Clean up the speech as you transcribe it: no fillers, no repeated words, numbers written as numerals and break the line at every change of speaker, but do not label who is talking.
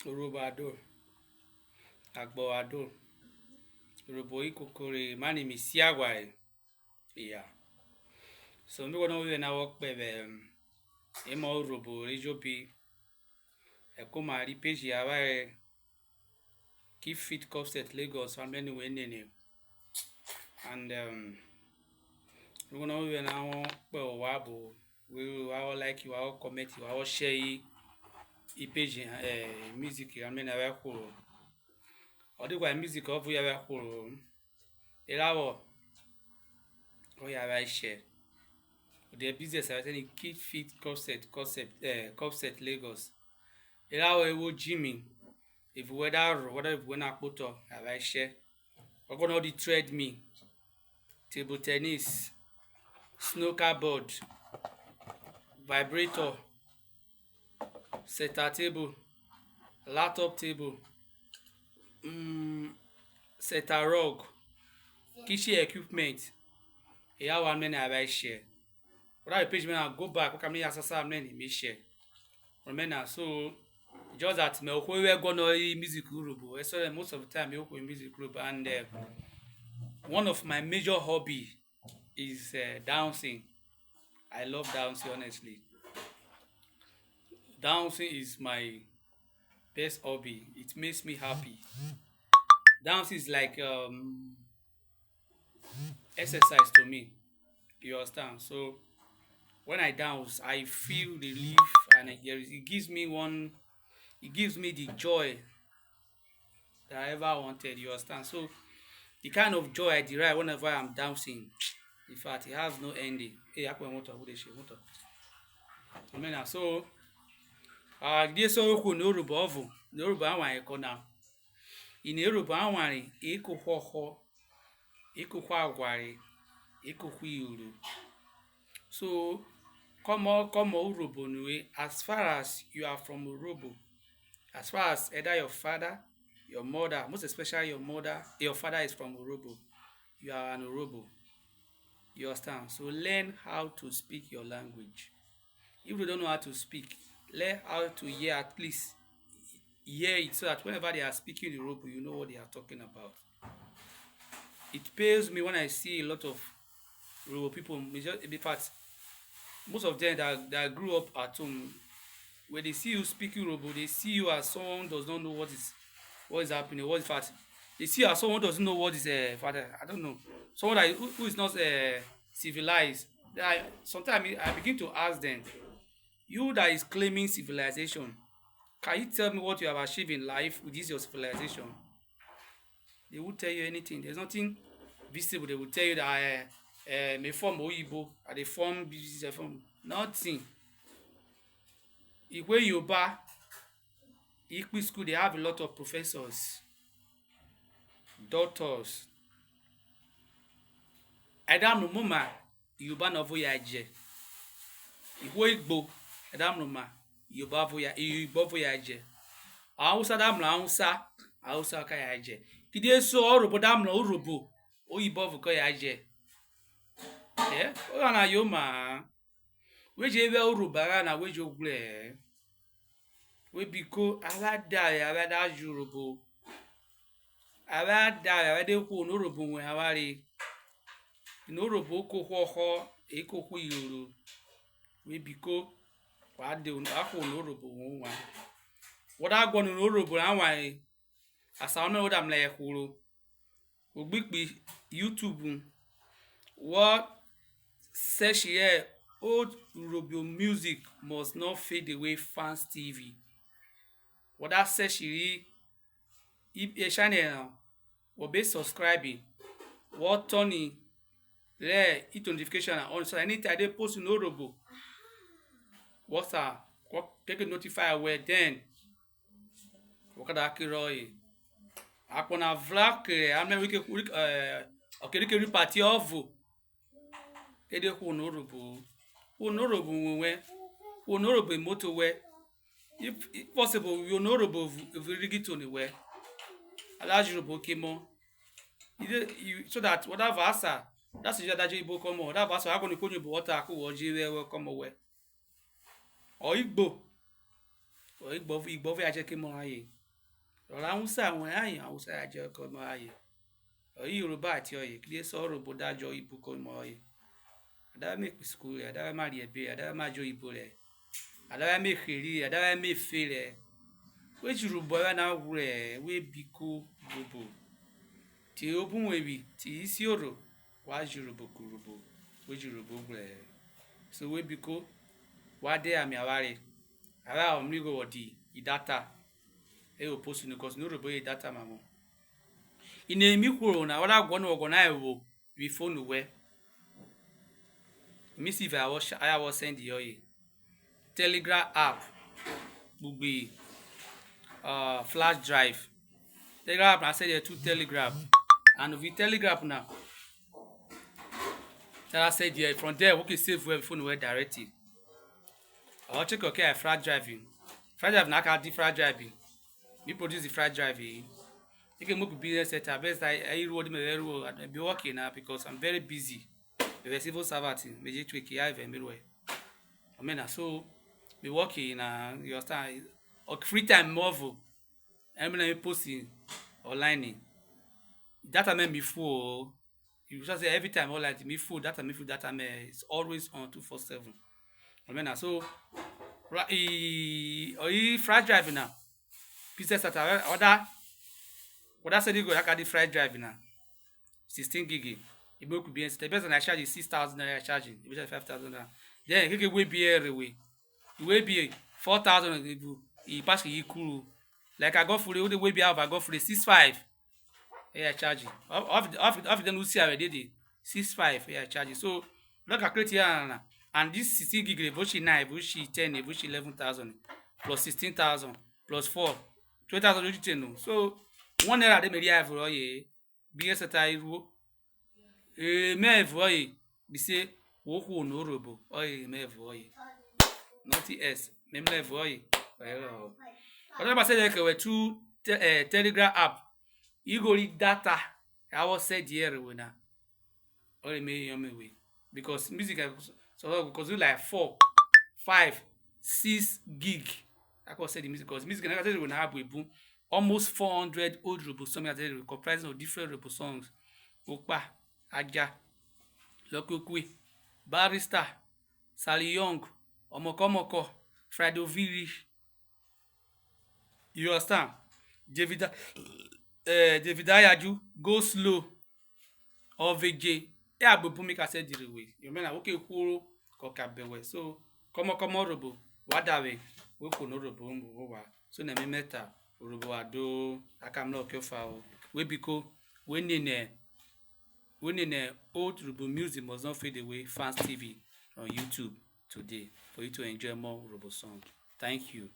Urhobo ador, agbo ador, Urhobo ikokore mani misi agware. Yeah. So me gonna we na work bebe emo Urhobo rejobi ekoma ri page aware keep fit Copset Lagos and many we nene. And we gonna we na won pe o wa bo we I like you I comment you I share I page music and many we ko odigwa music of we ko elawo o ya ba share the business I say keep fit Copset Lagos elawo ewo Jimmy if whether if we na poto I share we gonna the treadmill, table tennis, snooker board, vibrator, center table, laptop table, center rug, kitchen equipment. Yeah, one man I share. Without a page man I go back, what can me assasa many me share. Remember so just that me we gonna music Urhobo. So most of the time me in music group and one of my major hobby is dancing. I love dancing honestly. Dancing is my best hobby. It makes me happy. Dancing is like exercise to me. You understand? So when I dance, I feel relief and it gives me the joy that I ever wanted. You understand? So the kind of joy I derive whenever I'm dancing, in fact, it has no ending. Hey, I want to so this so ku no Urhobo ovu no Urhobo anwan ko na in Urhobo anwan ikuhoho ikuhwa agware ikuhwa iuru. So come Urhobo nwe as far as you are from Urhobo, as far as either your father, your mother, most especially your father is from Urhobo, you are an Urhobo. You understand? So learn how to speak your language. If you don't know how to speak, learn how to hear, at least hear it, so that whenever they are speaking Urhobo, you know what they are talking about. It pains me when I see a lot of Urhobo people, in fact, most of them that grew up at home, when they see you speaking Urhobo, they see you as someone who does not know what is happening. What is fact? They see you as someone who doesn't know what is I don't know. Someone who is not civilized. Sometimes I begin to ask them, you that is claiming civilization, can you tell me what you have achieved in life with this your civilization? They won't tell you anything. There's nothing visible. They will tell you that me form Oyibo, they form business, form nothing. Where you buy Ikpi school, they have a lot of professors, doctors. Adam Muma, Yuba Novoya Je. Iwo Igbo, Adam Numa, Yuba Voya Je. Hausa damla Hausa kaya je. Kide so Urhobo damla Urhobo, Oyibo vukoya je. Yeah, na yoma. Weje ebe Urhobo na weje ogule. We biko abada Urhobo. Abada ku no Urhobo nwe awari. No Urhobo ko hoho eko iuru. We biko wa de ako no Urhobo nwa. What I go no Urhobo anwan asa me odam la ekuru. Ogbikpi YouTube what search here old Urhobo music must not fade away fans TV. What that search here if a channel will be subscribing what turning there hit notification on so anytime they post in Urhobo what's that take a notify where then wakada kiroi akona vlog ame wike okerike party ovu ede ku no Urhobo nwe Urhobo moto we if possible you know Urhobo virigito ni we ala Urhobo kemo so that whatever asa that's the daje Igbo come whatever asa akoni ko nyibo water ko wo ji we come we o Igbo fi aje kemo aye ọ̀rọ̀ Hausa àwọn àyàn Hausa àjẹ́ ọkọ̀ ọmọ ayé ọ̀yí Yorùbá àti ọ̀yẹ́ kí lè sọ Urhobo dájọ́ ibu kọ́ ọmọ ọ̀yẹ́ àdáwà mẹ́pì skul rẹ̀ àdáwà má rí ẹ̀bẹ̀ àdáwà má jọ ibo rẹ̀ àdáwà mẹ́fẹ̀rí àdáwà mẹ́fẹ̀ rẹ̀ wé jù Urhobo ẹ̀rọ náà wù rẹ̀ wé bí kó Urhobo tí ó bùn wẹ̀wì tí í sí ọ̀rọ̀ wá jù Urhobo kú Urhobo wé jù Urhobo wù rẹ̀ so wé bí kó wá dé àmì àwárí àrà ọ̀mìnigo ọ̀dì ìdáta ẹ̀ ò post ní kọ́sì ní Urhobo yẹ ìdáta màmú ine mi kwuru na wala gwo no na ewo we phone we mi see if I was send you Telegram app gbugbe flash drive Telegram app na send you to Telegram and with Telegram now that I said here from there we can save where phone we directly I'll check okay flash drive na ka di flash drive we produce the flash drive you can move business setup. Best I road me very well. I be working now because I'm very busy. The civil servant, me just tweak here everywhere. I mean, so be working na you understand. Or free time more. I'm gonna posting online. Data man before you just say every time all like me full data man it's always on 247. I mean, so flash drive now. Business setup order. What I said you go like the flash drive now. 16 gig. It could be the best I charge is 6,000 naira charging. It was 5,000 naira. Then it will be everywhere. It will be 4,000 you pass the cool. Like I got for the way be out I got for the 6,500. Yeah, charging. Off them will see already the 6,500 yeah charging. So look at create here and this 16 gig which 9, which 10, which 11,000 plus 16,000 plus 4, 20,000 which 10. So 1 naira de media for oye bi eseta iru me for oye bi say wo ku no Urhobo oye me for oye not s me me for oye well what about say like we two Telegram app you go read data I was said here we na oye me yom we because music so because you like 4 5 6 gig I could say the music because music na say we na have we boom almost 400 old Urhobo songs comprising of different Urhobo songs. Okpa, Aja, Lokokwe, Barrister, Sally Young, Omokomoko, Fridovili. You understand? David Ayaju, Go Slow, OVJ. Yeah, but make I said the way. You mean okay, cool, Kokabewe. So, come Urhobo, Wadawe, we could know Urhobo. So, na me meta. Urhobo ado akamlo kyofa we biko when in old Urhobo music must not fade away. Fans TV on YouTube today for you to enjoy more Urhobo songs. Thank you.